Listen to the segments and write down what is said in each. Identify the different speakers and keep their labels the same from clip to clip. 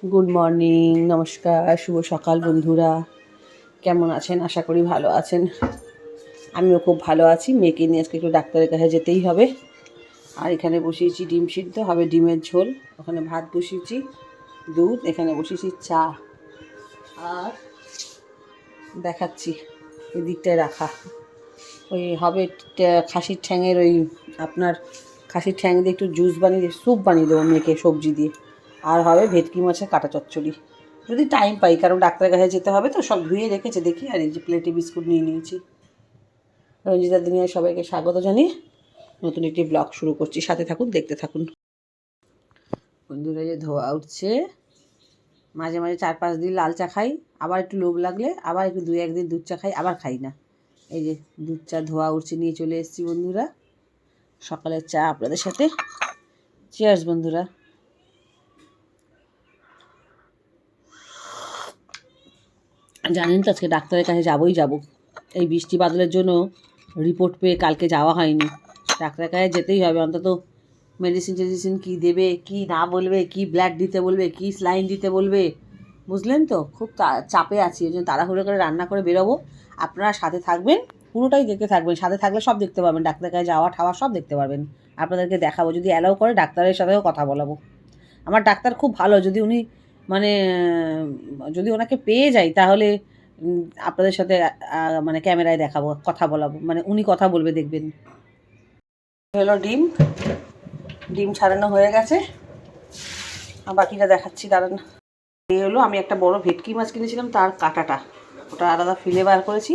Speaker 1: Good morning, নমস্কার, শুভ সকাল বন্ধুরা। কেমন আছেন? আশা করি ভালো আছেন। আমিও খুব ভালো আছি। মেয়েকে নিয়ে আজকে একটু ডাক্তারের কাছে যেতেই হবে। আর এখানে বসিয়েছি ডিম সিদ্ধ হবে, ডিমের ঝোল। ওখানে ভাত বসিয়েছি, দুধ। এখানে বসিয়েছি চা। আর দেখাচ্ছি এই দিকটায় রাখা ওই হবে খাসির ঠ্যাঙের, ওই আপনার খাসির ঠ্যাং দিয়ে একটু জুস বানিয়ে স্যুপ বানিয়ে দেবো মেয়েকে সবজি দিয়ে। আর হবে ভেটকি মাছের কাটা চচ্চড়ি, যদি টাইম পাই, কারণ ডাক্তারের কাছে যেতে হবে তো। সব ধুয়ে রেখেছে দেখি। আর এই যে প্লেটে বিস্কুট নিয়ে নিয়েছি। রঞ্জিতার দুনিয়ায় সবাইকে স্বাগত জানিয়ে নতুন একটি ব্লগ শুরু করছি। সাথে থাকুন, দেখতে থাকুন বন্ধুরা। যে ধোয়া উঠছে, মাঝে মাঝে 4-5 দিন লাল চা খাই, আবার একটু লোভ লাগলে আবার একটু 2-1 দিন দুধ চা খাই, আবার খাই না। এই যে দুধ চা ধোয়া উঠছে, নিয়ে চলে এসেছি বন্ধুরা। সকালের চা আপনাদের সাথে। চিয়ার্স বন্ধুরা। জানেন তো আজকে ডাক্তারের কাছে যাবই যাব। এই বৃষ্টি বাদলের জন্য রিপোর্ট পেয়ে কালকে যাওয়া হয়নি। ডাক্তারের কাছে যেতেই হবে। অন্তত মেডিসিন কী দেবে, কি না বলবে, কি ব্লাড দিতে বলবে, কি স্লাইন দিতে বলবে, বুঝলেন তো। খুব চাপে আছি, এই জন্য তাড়াহুড়ো করে রান্না করে বেরোবো। আপনারা সাথে থাকবেন, পুরোটাই দেখতে থাকবেন। সাথে থাকলে সব দেখতে পাবেন, ডাক্তারের কাছে যাওয়া ঠাওয়া সব দেখতে পারবেন। আপনাদেরকে দেখাবো, যদি অ্যালাউ করে ডাক্তারের সাথেও কথা বলাবো। আমার ডাক্তার খুব ভালো। যদি উনি মানে যদি ওনাকে পেয়ে যাই, তাহলে আপনাদের সাথে মানে ক্যামেরায় দেখাবো, কথা বলাবো, মানে উনি কথা বলবে, দেখবেন। হলো ডিম ডিম ছাড়ানো হয়ে গেছে। আর বাকিটা দেখাচ্ছি, দাঁড়ান। এই হলো, আমি একটা বড় ভেটকি মাছ কিনেছিলাম, তার কাঁটাটা ওটা আলাদা ফিলে বার করেছি।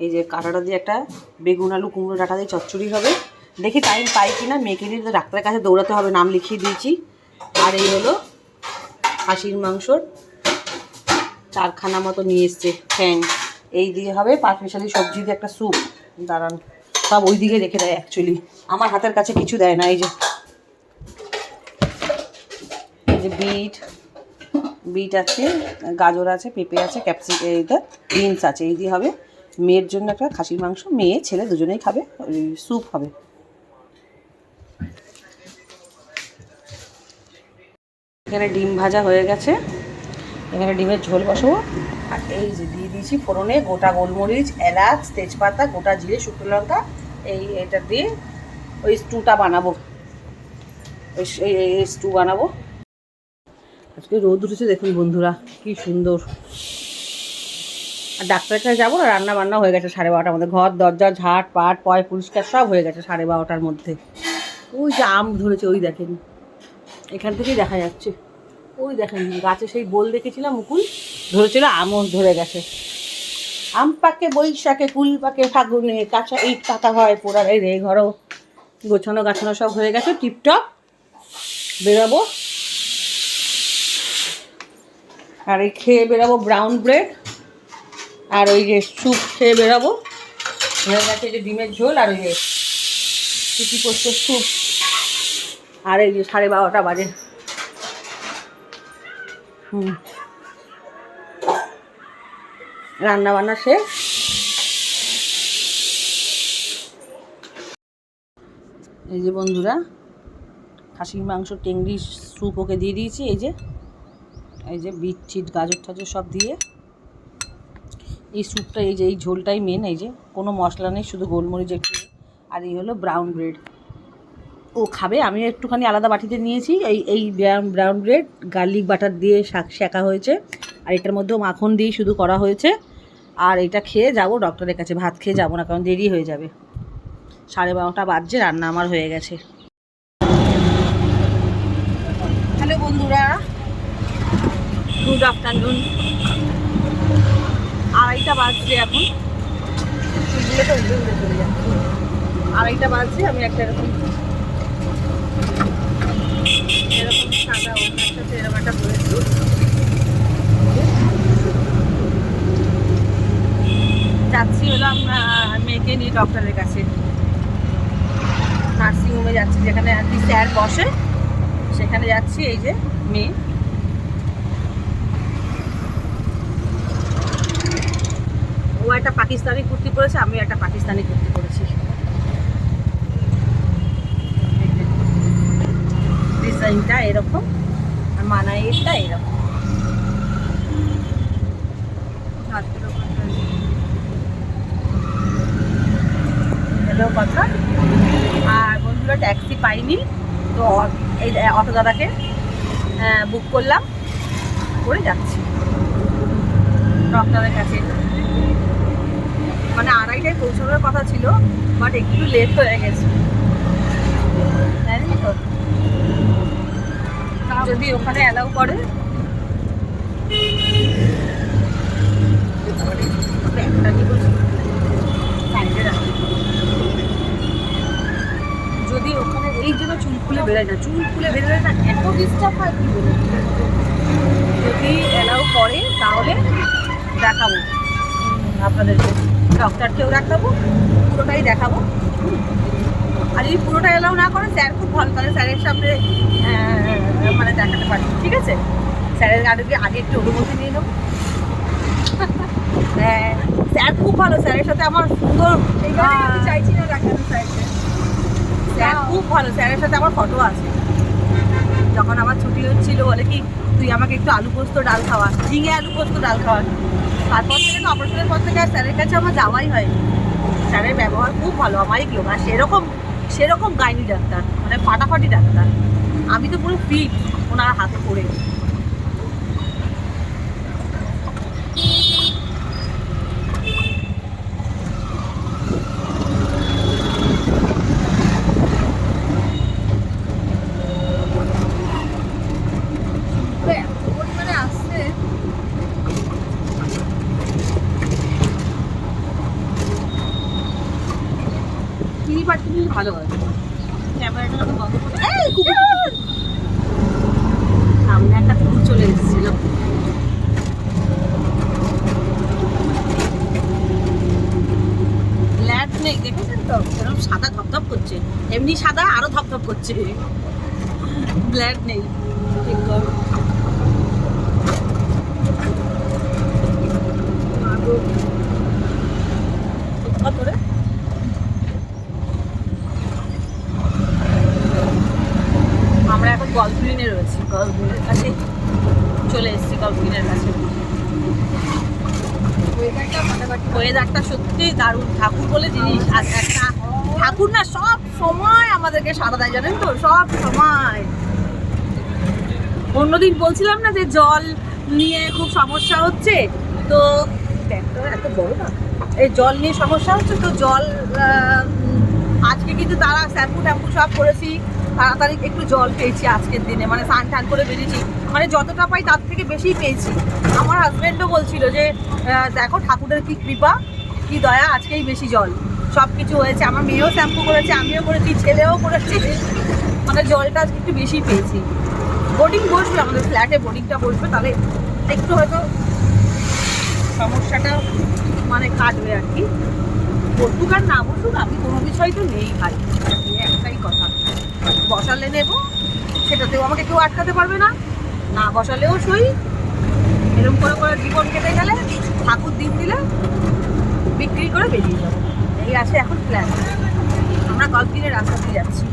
Speaker 1: এই যে কাঁটাটা দিয়ে একটা বেগুন আলু কুমড়ো ডাঁটা দিয়ে চচ্চড়ি হবে। দেখি টাইম পাই কিনা। মেয়েকে নিয়ে ডাক্তারের কাছে দৌড়াতে হবে, নাম লিখিয়ে দিয়েছি। আর এই হলো খাসির মাংসর 4খানা মতো নিয়ে এসছে ঠ্যাং। এই দিয়ে হবে পাঁচমিশালি সবজি দিয়ে একটা স্যুপ। দাঁড়ান, সব ওই দিকে রেখে দেয় অ্যাকচুয়ালি, আমার হাতের কাছে কিছু দেয় না। এই যে বিট আছে, গাজর আছে, পেঁপে আছে, এইটা বিনস আছে। এই দিয়ে হবে মেয়ের জন্য একটা খাসির মাংস। মেয়ে ছেলে দুজনেই খাবে। স্যুপ হবে। এখানে ডিম ভাজা হয়ে গেছে, এখানে ডিমের ঝোল বসাবো। আর এই যে দিয়ে দিয়েছি ফোড়নে গোটা গোলমরিচ, এলাচ, তেজপাতা, গোটা জিরে, শুকনো লঙ্কা। এটা দিয়ে ওই স্টুটা বানাবো, ওই স্টু বানাবো। আজকে রোদ উঠেছে দেখুন বন্ধুরা, কি সুন্দর। আর ডাক্তারের কাছে যাবো না, রান্না বান্না হয়ে গেছে 12:30টার মধ্যে। ঘর দরজা ঝাট পাট পয় পরিষ্কার সব হয়ে গেছে 12:30টার মধ্যে। ওই যে আম ধরেছে, ওই দেখেন, এখান থেকেই দেখা যাচ্ছে। ওই দেখেন গাছে সেই বোল দেখেছিলাম, মুকুল ধরেছিল, আমও ধরে গেছে। আম পাকে বৈশাখে, কুল পাকে ফাগুনে, কাঁচা ইট পাতা হয় পোড়ার। এই রে ঘরও গোছানো গাছানো সব হয়ে গেছে, টিপটপ। বেরোবো। আর এই খেয়ে বেরোবো ব্রাউন ব্রেড, আর ওই যে স্যুপ খেয়ে বেরোবো। হয়ে গেছে যে ডিমের ঝোল, আর ওই যে কুচি পোস্ত স্যুপ। আর এই যে 12:30 বাজে। রান্না বান্না শেষ। এই যে বন্ধুরা, খাসির মাংস টেংরি স্যুপ ওকে দিয়ে দিয়েছি। এই যে বিট টিট গাজর টাজর সব দিয়ে এই স্যুপটা, এই যে এই ঝোলটাই মেন। এই যে কোনো মশলা নেই, শুধু গোলমরিচ একটু। আর এই হলো ব্রাউন ব্রেড, ও খাবে। আমি একটুখানি আলাদা বাটিতে নিয়েছি। এই ব্রাউন ব্রেড গার্লিক বাটার দিয়ে সেঁকা হয়েছে, আর এটার মধ্যেও মাখন দিয়ে শুধু করা হয়েছে। আর এটা খেয়ে যাব ডক্টরের কাছে। ভাত খেয়ে যাবো না, কারণ দেরি হয়ে যাবে। 12:30 বাজছে, রান্না আমার হয়ে গেছে। হ্যালো বন্ধুরা, গুড আফটারনুন। 2:30 বাজছে এখন। চুলগুলো তো উড়ে উড়ে চলে যাচ্ছে। 2:30 বাজছে। আমি একটা এরকম সাদা ওনার সাথে এরকম একটা পরেছি। যাচ্ছি হলো আমরা মেয়েকে নিয়ে ডক্টরের কাছে। নার্সিংহোমে যাচ্ছি, যেখানে আর কি স্যার বসে, সেখানে যাচ্ছি। এই যে মেয়ে, ও একটা পাকিস্তানি কুর্তি পরেছে, আমিও একটা পাকিস্তানি কুর্তি পরেছি। ডিজাইনটা এরকম, আর মানাইটা এরকম। এটাও কথা। আর বন্ধুরা ট্যাক্সি পাইনি, তো এই অটো দাদাকে বুক করলাম, করে যাচ্ছি ডক্টরের কাছে। মানে 2:30টায় পৌঁছানোর কথা ছিল, বাট একটু লেট হয়ে গেছে, জানি তো যদি ওখানে অ্যালাউ করে। যদি ওখানে এই জন্য চুল খুলে বেরোয় না, চুল খুলে বেরোলে না এত ডিস্টার্ব হয় কি বলে। যদি অ্যালাউ করে তাহলে দেখাবো আপনাদেরকে, ডক্টরকেও দেখাবো, পুরোটাই দেখাবো। আর যদি পুরোটা অ্যালাউ না করে, স্যার খুব ভালো, তাহলে স্যারের সামনে মানে দেখাতে পারি, ঠিক আছে? স্যারের আগে একটু অনুমতি নিয়ে নেবো। হ্যাঁ, স্যার খুব ভালো, স্যারের সাথে আমার সুন্দর, চাইছি না দেখানো স্যারকে। স্যার খুব ভালো, স্যারের সাথে আমার ফটো আছে। যখন আমার ছুটি হচ্ছিল বলে কি তুই আমাকে একটু আলু পোস্ত ডাল খাওয়া, ঝিঙে আলু পোস্ত ডাল খাওয়া। তারপর থেকে তো অপারেশনের পর থেকে স্যারের কাছে আমার যাওয়াই হয়নি। স্যারের ব্যবহার খুব ভালো, আমারই কেউ আর সেরকম গাইনি ডাক্তার, মানে ফাটাফাটি ডাক্তার। আমি তো পুরো ফিট ওনার হাতে পড়ে। ভালো হয় ক্যামেরাটা বন্ধ করে। সামনে একটা কুকুর চলে এসেছিল। ব্ল্যাক নেই, দেখেছেন তো এরকম সাদা ধপধপ করছে, এমনি সাদা আরো ধপধপ করছে। ব্ল্যাক নেই, ঠিক করো। করে আমরা এখন গল্ফ গ্রিনে রয়েছি, গল্ফ গ্রিনের কাছে চলে এসেছি, গল্ফ গ্রিনের কাছে। ওয়েদারটা সত্যি দারুণ, ঠাকুর বলে জিনিস। আর একটা ঠাকুর না সব সময় আমাদেরকে সাড়া দেয়, জানেন তো, সব সময়। অন্যদিন বলছিলাম না যে জল নিয়ে খুব সমস্যা হচ্ছে, তো এত বড় না, এই জল নিয়ে সমস্যা হচ্ছে, তো জল আজকে কিন্তু তারা শ্যাম্পু ট্যাম্পু সব করেছি, তাড়াতাড়ি একটু জল পেয়েছি আজকের দিনে, মানে স্নান টান করে বেরিয়েছি, মানে যতটা পাই তার থেকে বেশি পেয়েছি। আমার হাজব্যান্ডও বলছিল যে দেখো ঠাকুরের কি কৃপা, কি দয়া, আজকেই বেশি জল সব কিছু হয়েছে। আমার মেয়েও শ্যাম্পু করেছে, আমিও করেছি, ছেলেও করেছে, মানে জলটা আজকে একটু বেশি পেয়েছি। বোর্ডিং বসবে, আমাদের ফ্ল্যাটে বোর্ডিংটা বসবে, তাহলে একটু হয়তো সমস্যাটা মানে কাটবে আর কি। বসুক আর না বসুক, আমি কোনো বিষয় তো নেই ভাই, একটাই কথা, বসালে নেব, সেটাতেও আমাকে কেউ আটকাতে পারবে না, না বসালেও সই। এরকম করে জীবন কেটে গেলে ঠাকুর দিন দিলে বিক্রি করে বেরিয়ে যাবো, এই আছে এখন প্ল্যান। আমরা গল্ফ গ্রিনের রাস্তা দিয়ে যাচ্ছি।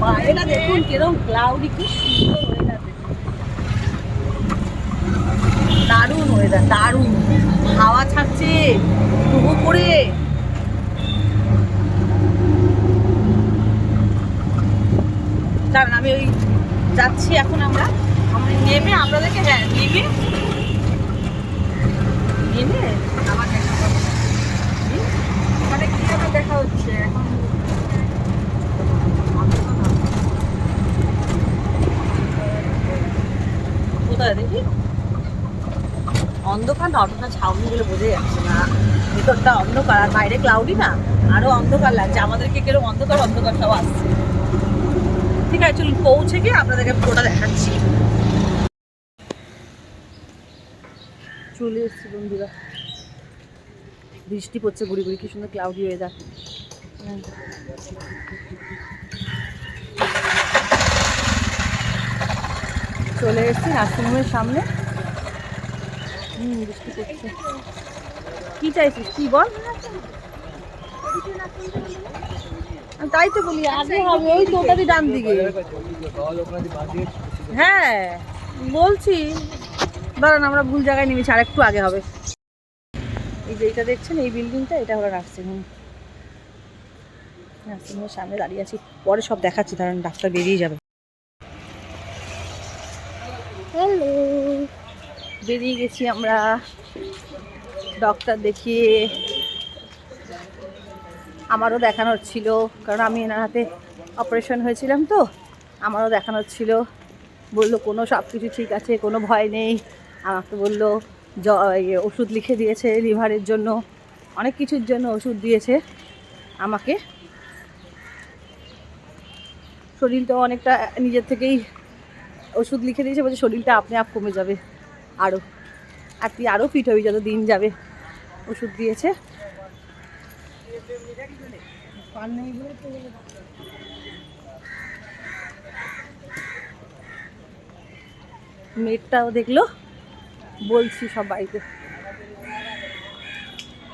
Speaker 1: বাইরেটা দেখুন কিরকম ক্লাউডি, কি সুন্দর ওয়েদার, দারুণ ওয়েদার, দারুণ হাওয়া ছাড়ছে তবু করে। কারণ আমি ওই যাচ্ছি এখন, আমরা নেমে আপনাদেরকে, হ্যাঁ নেমে আমার ওখানে কি আমার দেখা হচ্ছে এখন। কোথায় দেখি অন্ধকার না, অতটা ছাউনি বলে বোঝা যাচ্ছে না, ভিতরটা অন্ধকার আর বাইরে ক্লাউডি না, আরো অন্ধকার লাগছে আমাদেরকে, কিরকম অন্ধকার অন্ধকার সব আসছে। ঠিক আছে চলুন পৌঁছে গিয়ে আপনাদেরকে পুরোটা দেখাচ্ছি। চলে এসছি বন্ধুরা, বৃষ্টি পড়ছে গুড়ি গুড়ি, কি সুন্দর ক্লাউডি ওয়েদার। চলে এসছি নার্সিংহোমের সামনে। বৃষ্টি পড়ছে, কি চাইছিস কি বল? তাই তো বলি আগে হবে, ওই তো ওটারই ডান দিকে। হ্যাঁ বলছি দাঁড়ান, আমরা ভুল জায়গায় নেমেছি, আর একটু আগে হবে। এই যে এটা দেখছেন, এই বিল্ডিংটা, এটা হলো নার্সিংহোম। নার্সিংহোমের সামনে দাঁড়িয়ে আছি, পরে সব দেখাচ্ছি, কারণ ডাক্তার বেরিয়ে যাবে। হ্যালো, বেরিয়ে গেছি আমরা ডক্টর দেখিয়ে। আমারও দেখানোর ছিল, কারণ আমি এনার হাতে অপারেশন হয়েছিলাম, তো আমারও দেখানোর ছিল। বললো কোনো সব কিছু ঠিক আছে, কোনো ভয় নেই। আমাকে বললো ওষুধ লিখে দিয়েছে লিভারের জন্য, অনেক কিছুর জন্য ওষুধ দিয়েছে আমাকে। শরীরটা অনেকটা নিজের থেকেই ওষুধ লিখে দিয়েছে, বলছে শরীরটা আপনি আপ কমে যাবে আরও, আর তুই আরও ফিট হবি যত দিন যাবে। ওষুধ দিয়েছে। মেয়েটাও দেখলো, বলছি সব বাড়িতে।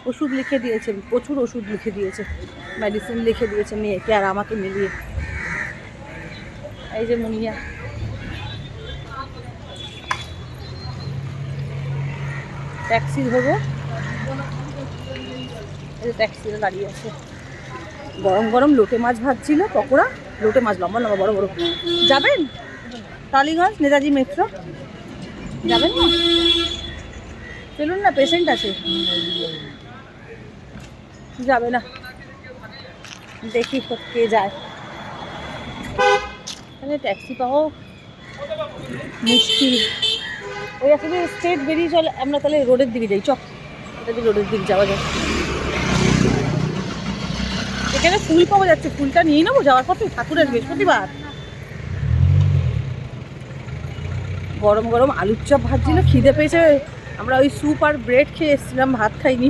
Speaker 1: ওষুধ লিখে দিয়েছে, প্রচুর ওষুধ লিখে দিয়েছে, মেডিসিন লিখে দিয়েছে মেয়েকে আর আমাকে মিলিয়ে। এই যে মুনিয়া, ট্যাক্সি ধরবো, এই যে ট্যাক্সিতে দাঁড়িয়ে আছে। গরম গরম লোটে মাছ ভাজছিল, পকোড়া, লোটে মাছ লম্বা লম্বা বড় বড়। যাবেন টালিগঞ্জ নেতাজি মেট্রো? যাবেন না? চলুন না, পেশেন্ট আছে। যাবে না, দেখি কে যায়। তাহলে ট্যাক্সি পাও মুশকিল। ওই আসলে স্ট্রেট বেরিয়ে চলে, আমরা তাহলে রোডের দিকে যাই। চক, এটা দিয়ে রোডের দিকে যাওয়া যায়। এখানে ফুল পাওয়া যাচ্ছে, ফুলটা নিয়ে নেবো যাওয়ার পথে, ঠাকুরের বৃহস্পতিবার। গরম গরম আলুর চপ ভাজছিল, খিদে পেয়েছে। আমরা ওই স্যুপ আর ব্রেড খেয়ে এসেছিলাম, ভাত খাইনি।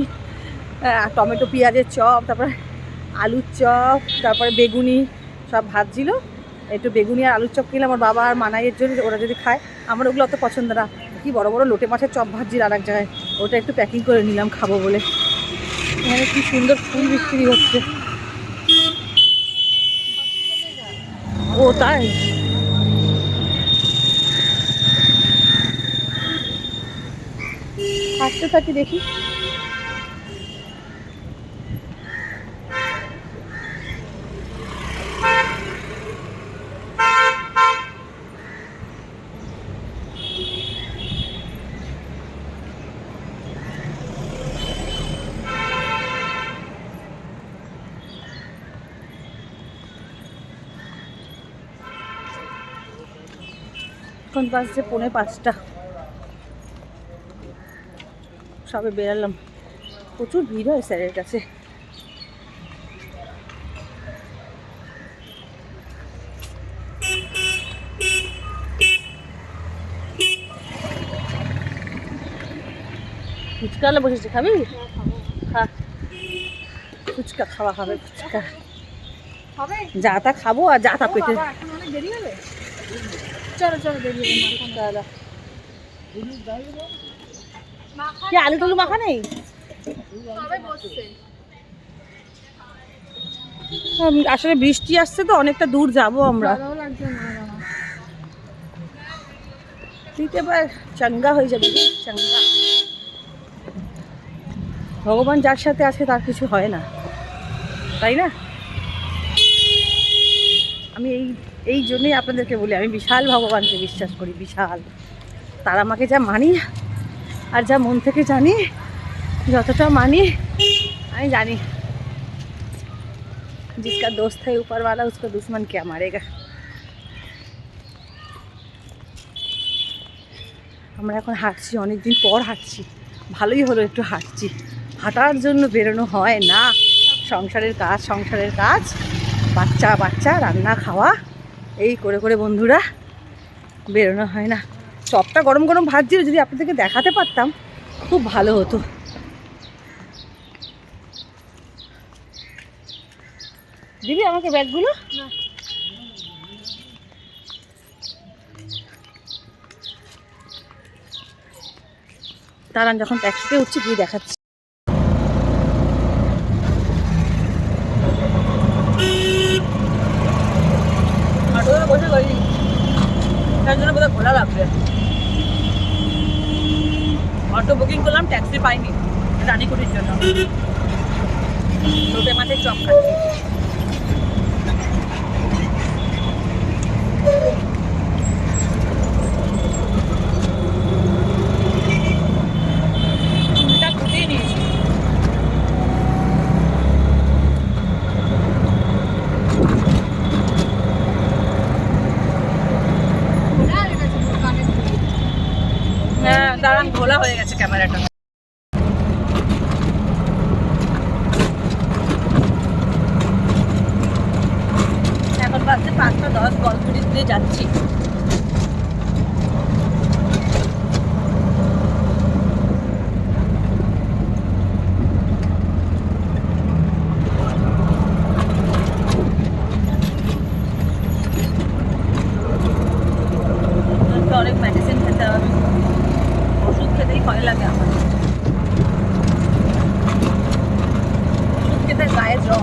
Speaker 1: টমেটো পেঁয়াজের চপ, তারপরে আলুর চপ, তারপরে বেগুনি সব ভাজছিল। একটু বেগুনি আর আলুর চপ খেলাম আমার বাবা আর মানাইয়ের জন্য, ওরা যদি খায়। আমার ওগুলো অত পছন্দ না। কি বড় বড় লোটে মাছের চপ ভাজছিল আর এক জায়গায়, ওটা একটু প্যাকিং করে নিলাম খাবো বলে। এখানে কি সুন্দর ফুল বিক্রি হচ্ছে। ও তাই? হাঁটতে থাকি, দেখি। এখন বাজছে 4:45, সবে বেরালাম। প্রচুর ভিড় হয় স্যারের কাছে। ফুচকাওয়ালা বসেছে, খাবি? খা, ফুচকা খাওয়া হবে, ফুচকা যা তা খাবো আর যা তা পেটে। চলো চলো, বেরিয়ে কি আলু টালু মাখা নেই? আসলে বৃষ্টি আসছে তো, অনেকটা দূর যাব আমরা। এবার চাঙ্গা হয়ে যাবে, চাঙ্গা। ভগবান যার সাথে আছে তার কিছু হয় না, তাই না? আমি এই জন্যই আপনাদেরকে বলি, আমি বিশাল ভগবানকে বিশ্বাস করি, বিশাল। তার আমাকে যা মানি আর যা মন থেকে জানি, যতটা মানি, আমি জানি जिसका दोस्त है ऊपर वाला, उसको दुश्मन क्या मारेगा। আমরা এখন হাঁটছি, অনেকদিন পর হাঁটছি, ভালোই হলো একটু হাঁটছি। হাঁটার জন্য বেরোনো হয় না, সংসারের কাজ, বাচ্চা রান্না খাওয়া, এই করে করে বন্ধুরা বেরোনো হয় না। চপটা গরম গরম ভাজছিল, যদি আপনাদেরকে দেখাতে পারতাম খুব ভালো হতো। দিবি আমাকে ব্যাগগুলো? দাঁড়ান, যখন ট্যাক্সিতে উঠছি গিয়ে দেখাচ্ছি। বসে গেছি, তার জন্য বোধহয় খোলা লাগবে। অটো বুকিং করলাম, ট্যাক্সি পাইনি রানীকুটির জন্য। লোটে মাছের চপ খাচ্ছি। চুলটা ফুটিয়ে নিয়েছি। হ্যাঁ দাঁড়ান, ঘোলা হয়ে গেছে ক্যামেরাটা। এখন বাজছে 5:10, গল্পটি দিয়ে যাচ্ছি। অনেক মেডিসিন খেতে হবে, ওষুধ খেতেই ভয় লাগে আমার। ওষুধ খেতে গায়ে জ্বর।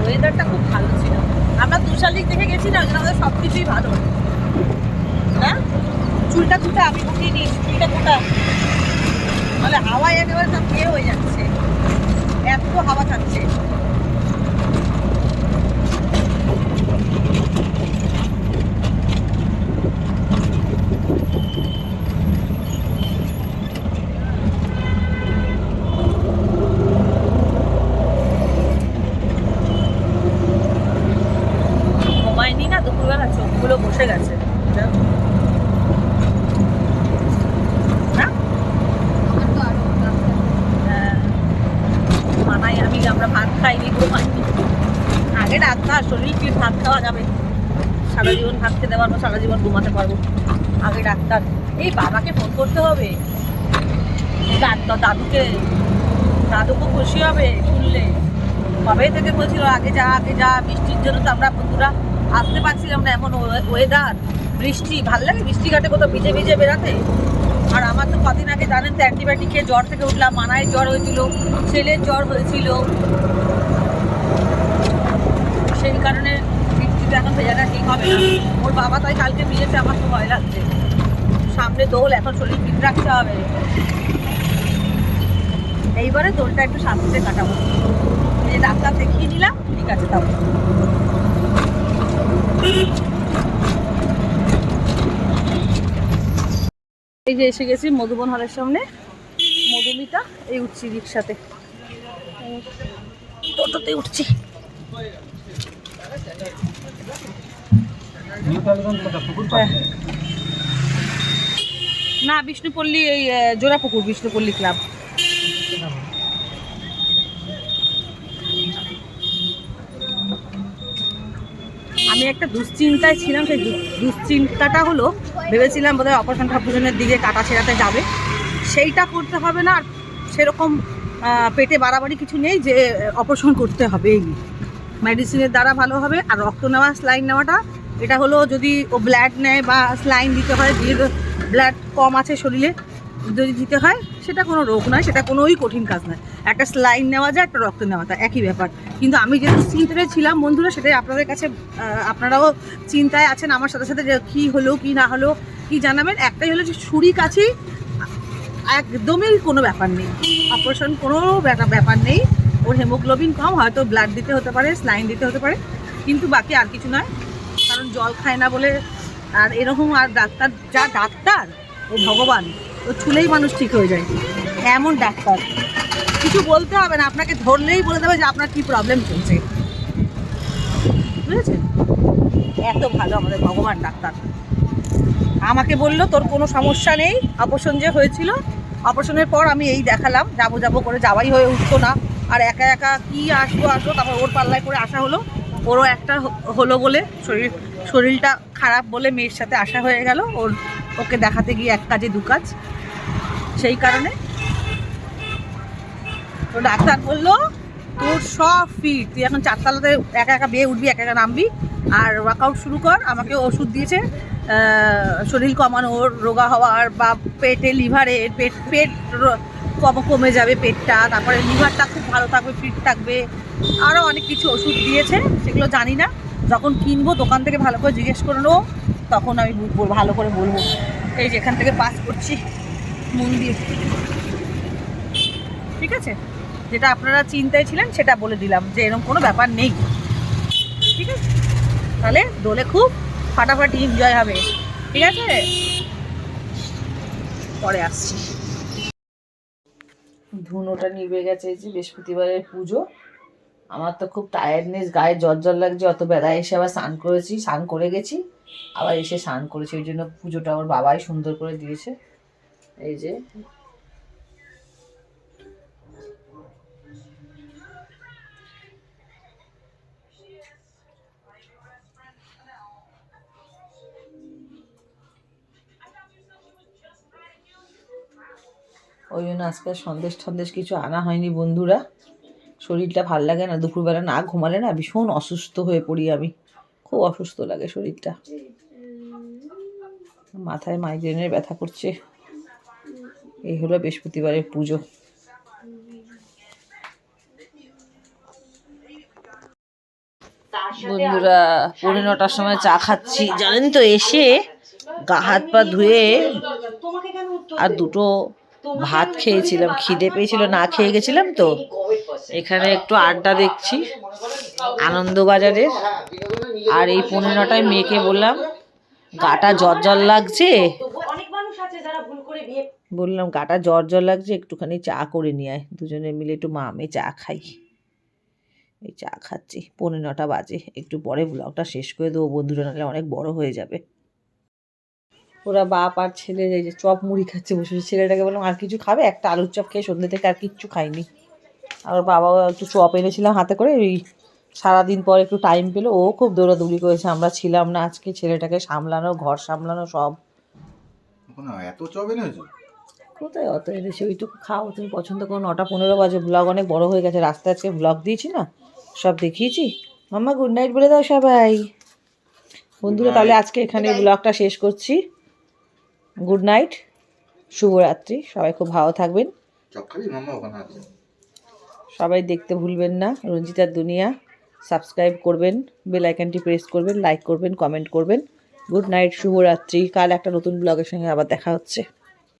Speaker 1: ওয়েদারটা খুব ভালো ছিল। আমরা 2 শালিক দেখে গেছি না, আমাদের সব কিছুই ভালো। হ্যাঁ, চুলটা কুটা আমি উঠিয়ে নিয়েছি, চুলটা কুটা মানে হাওয়ায় একেবারে সব ইয়ে হয়ে যাচ্ছে, এত হাওয়া থাকছে। ঘুমায়নি না দুপুরবেলা, চোখগুলো বসে গেছে। মানাই আমরা ভাত খাইনি, ঘুমাইনি। আগে ডাক্তার, শরীর কি ভাত খাওয়া যাবে? সারা জীবন ভাত খেতে পারবো, সারা জীবন ঘুমাতে পারবো? আগে ডাক্তার। এই বাবাকে ফোন করতে হবে, দাদু খুব খুশি হবে শুনলে। কবে থেকে বলছিল আগে যা আগে যা। বৃষ্টির জন্য তো আমরা বন্ধুরা আসতে পারছিলাম না, এমন ওয়েদার, বৃষ্টি। ভালো লাগে বৃষ্টি ঘাটে কোথাও ভিজে ভিজে বেড়াতে। আর আমার তো কদিন আগে জানেন তো অ্যান্টিবায়োটিক খেয়ে জ্বর থেকে উঠলাম। মানায় জ্বর হয়েছিল, ছেলের জ্বর হয়েছিল, সেই কারণে বৃষ্টিতে এখন ভেজাটা ঠিক হবে না। ওর বাবা তাই কালকে ভিজেছে, আমার তো ভয় লাগছে। সামনে দোল, এখন শরীর ঠিক রাখতে হবে। এইবারে দোলটা একটু শান্তিতে কাটাবো। এই ডাক্তার দেখিয়ে নিলাম, ঠিক আছে তাও। এই যে এসে গেছি মধুবন হলের সামনে। মধুমিতা এই উঠছি রিক্সাতে, টোটোতে উঠছি। না বিষ্ণুপল্লী, এই জোড়াপুকুর বিষ্ণুপল্লী ক্লাব। আমি একটা দুশ্চিন্তায় ছিলাম, সেই দুশ্চিন্তাটা হলো ভেবেছিলাম বোধহয় অপারেশনের দিকে কাটা ছেঁড়াতে যাবে, সেইটা করতে হবে না। আর সেরকম পেটে বাড়াবাড়ি কিছু নেই যে অপারেশন করতে হবে। এই মেডিসিনের দ্বারা ভালো হবে। আর রক্ত নেওয়া, স্লাইন নেওয়াটা, এটা হলো যদি ও ব্লাড নেয় বা স্লাইন দিতে হয়, যে ব্লাড কম আছে শরীরে যদি দিতে হয়, সেটা কোনো রোগ নয়, সেটা কোনোই কঠিন কাজ নয়। একটা স্লাইন নেওয়া যায়, একটা রক্ত নেওয়া যায়, একই ব্যাপার। কিন্তু আমি যেহেতু চিন্তায় ছিলাম বন্ধুরা, সেটাই আপনাদের কাছে, আপনারাও চিন্তায় আছেন আমার সাথে সাথে, যে কী হলো কি না হলো কি জানাবেন। একটাই হলো যে ছুরি কাছি একদমই কোনো ব্যাপার নেই, অপারেশন কোনো ব্যাপার নেই। ওর হেমোগ্লোবিন কম, হয়তো ব্লাড দিতে হতে পারে, স্লাইন দিতে হতে পারে, কিন্তু বাকি আর কিছু নয়। কারণ জল খায় না বলে। আর এরকম, আর ডাক্তার যা ডাক্তার, ও ভগবান, ও ছুলেই মানুষ ঠিক হয়ে যায়, এমন ডাক্তার। কিছু বলতে হবে না, আপনাকে ধরলেই বলে দেবে যে আপনার কী প্রবলেম চলছে, বুঝেছেন? এত ভালো আমাদের ভগবান ডাক্তার। আমাকে বললো তোর কোনো সমস্যা নেই, অপারেশন যে হয়েছিল, অপারেশনের পর আমি এই দেখালাম, যাবো করে যাওয়াই হয়ে উঠতো না। আর একা একা কি আসবো, তারপর ওর পাল্লায় করে আসা হলো। ওরও একটা হলো বলে, শরীরটা খারাপ বলে মেয়ের সাথে আসা হয়ে গেল। ওকে দেখাতে গিয়ে এক কাজে দু কাজ, সেই কারণে তো ডাক্তার বললো তোর সব ফিট, তুই এখন 4 তলাতে একা একা বেয়ে উঠবি, একা একা নামবি আর ওয়ার্কআউট শুরু কর। আমাকে ওষুধ দিয়েছে শরীর কমানোর, রোগা হওয়ার বা পেটে লিভারের পেট কমে যাবে পেটটা, তারপরে লিভারটা খুব ভালো থাকবে, ফিট থাকবে, আরও অনেক কিছু ওষুধ দিয়েছে, সেগুলো জানি না। যখন কিনবো দোকান থেকে ভালো করে জিজ্ঞেস করে নেবো, তখন আমি ভালো করে বলবো। এই যে এখান থেকে পাস করছি মন্দির, ঠিক আছে? যেটা আপনারা চিন্তায় ছিলেন সেটা বলে দিলাম যে এরকম কোনো ব্যাপার নেই, ঠিক আছে? তাহলে দোলে খুব ফাটাফাটি এনজয় হবে, ঠিক আছে? পরে আসছি। ধুনোটা নিভে গেছে, এই যে বৃহস্পতিবারের পুজো। আমার তো খুব টায়ার্ডনেস, গায়ে জ্বর লাগছে, অত বেলায় এসে আবার স্নান করেছি, স্নান করে গেছি, আবার এসে স্নান করেছি, ওই জন্য পুজোটা ওর বাবাই সুন্দর করে দিয়েছে। এই যে ওই জন্য আজকে সন্দেশ কিছু আনা হয়নি বন্ধুরা। শরীরটা ভাল লাগে না, দুপুরবেলা না ঘুমালে না ভীষণ অসুস্থ হয়ে পড়ি আমি, খুব অসুস্থ লাগে শরীরটা, মাথায় মাইগ্রেনের ব্যথা করছে। এই হলো বৃহস্পতিবারের পুজো। বন্ধুরা 9:30টার সময় চা খাচ্ছি, জানেন তো, এসে গা হাত পা ধুয়ে আর দুটো ভাত খেয়েছিলাম, খিদে পেয়েছিল, না খেয়ে গেছিলাম তো। এখানে একটু আড্ডা দেখছি আনন্দবাজারের। আর এই 9:30টায় মেয়েকে বললাম গাটা জ্বর লাগছে, বললাম গাটা জ্বর লাগছে, একটুখানি চা করে নিয়ে আয়, দুজনে মিলে একটু মামে চা খাই। এই চা খাচ্ছি, 9:45 বাজে, একটু পরে ব্লগটা শেষ করে দেবো বন্ধুরা, নাহলে অনেক বড় হয়ে যাবে। ওরা বাপ আর ছেলে এই যে চপ মুড়ি খাচ্ছে বসে, ছেলেটাকে বললাম আর কিছু খাবে, একটা আলুর চপ খেয়ে সন্ধ্যে থেকে আর কিচ্ছু খাইনি। আর বাবাও একটু চপ এনেছিলাম হাতে করে, ওই সারাদিন পর একটু টাইম পেলো, ও খুব দৌড়াদৌড়ি করেছে, আমরা ছিলাম না আজকে, ছেলেটাকে সামলানো, ঘর সামলানো সব।
Speaker 2: এত চপ এনেছো?
Speaker 1: কোথায় অত এনেছে, ওইটুকু খাও, তুমি পছন্দ করো। 9:15 বাজে, ব্লগ অনেক বড় হয়ে গেছে, রাস্তায় আজকে ব্লগ দিয়েছি না, সব দেখিয়েছি। মাম্মা গুড নাইট বলে দাও সবাই। বন্ধুরা তাহলে আজকে এখানে ব্লগটা শেষ করছি। গুড নাইট, শুভরাত্রি, সবাই খুব ভালো থাকবেন। সবাই দেখতে ভুলবেন না রঞ্জিতার দুনিয়া, সাবস্ক্রাইব করবেন, বেল আইকনটি প্রেস করবেন, লাইক করবেন, কমেন্ট করবেন। গুড নাইট, শুভরাত্রি। কাল একটা নতুন ব্লগের সঙ্গে আবার দেখা হচ্ছে।